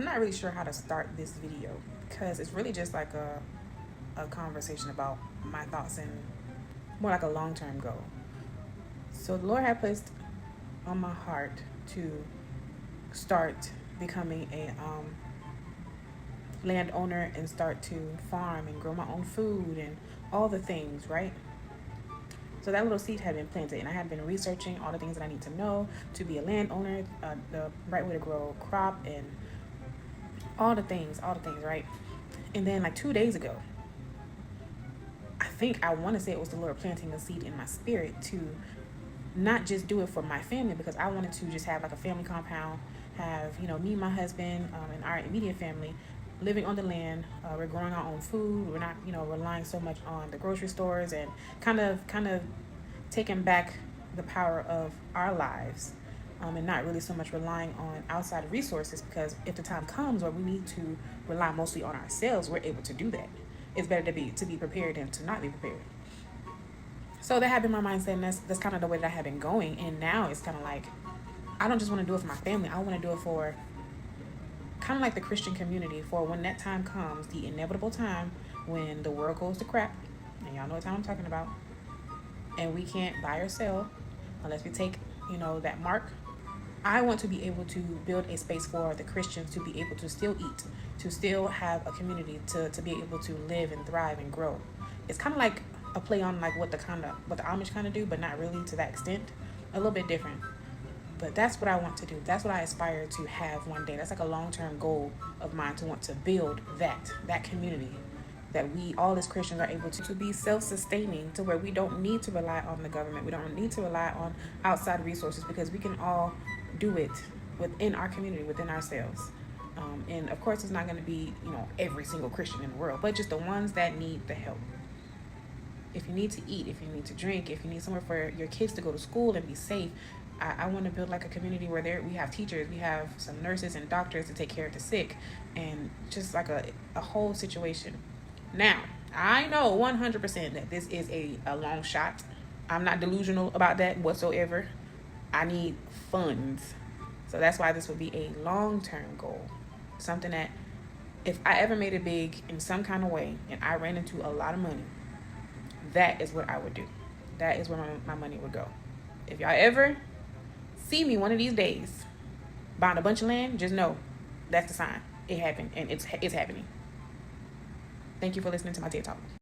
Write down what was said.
I'm not really sure how to start this video because it's really just like a conversation about my thoughts and more like a long-term goal. So the Lord had placed on my heart to start becoming a landowner and start to farm and grow my own food and all the things, right? So that little seed had been planted, and I had been researching all the things that I need to know to be a landowner, the right way to grow crop, and all the things, right? And then like 2 days ago, I think I want to say it was the Lord planting a seed in my spirit to not just do it for my family, because I wanted to just have like a family compound, have, me, my husband, and our immediate family living on the land. We're growing our own food. We're not, relying so much on the grocery stores, and kind of taking back the power of our lives, and not really so much relying on outside resources, because if the time comes where we need to rely mostly on ourselves, we're able to do that. It's better to be prepared than to not be prepared. So that had been my mindset, and that's kind of the way that I had been going. And now it's kind of like, I don't just want to do it for my family. I want to do it for kind of like the Christian community, for when that time comes, the inevitable time when the world goes to crap, and y'all know what time I'm talking about, and we can't buy or sell unless we take, that mark. I want to be able to build a space for the Christians to be able to still eat, to still have a community, to be able to live and thrive and grow. It's kind of like a play on like what the Amish kind of do, but not really to that extent. A little bit different. But that's what I want to do. That's what I aspire to have one day. That's like a long-term goal of mine, to want to build that community, that we all as Christians are able to be self-sustaining, to where we don't need to rely on the government. We don't need to rely on outside resources, because we can all do it within our community, within ourselves. And of course, it's not going to be, every single Christian in the world, but just the ones that need the help. If you need to eat, if you need to drink, if you need somewhere for your kids to go to school and be safe, I want to build like a community where we have teachers, we have some nurses and doctors to take care of the sick, and just like a whole situation. Now, I know 100% that this is a long shot. I'm not delusional about that whatsoever. I need funds. So that's why this would be a long-term goal. Something that if I ever made it big in some kind of way and I ran into a lot of money, that is what I would do. That is where my money would go. If y'all ever see me one of these days buying a bunch of land, just know that's the sign. It happened, and it's happening. Thank you for listening to my TED Talk.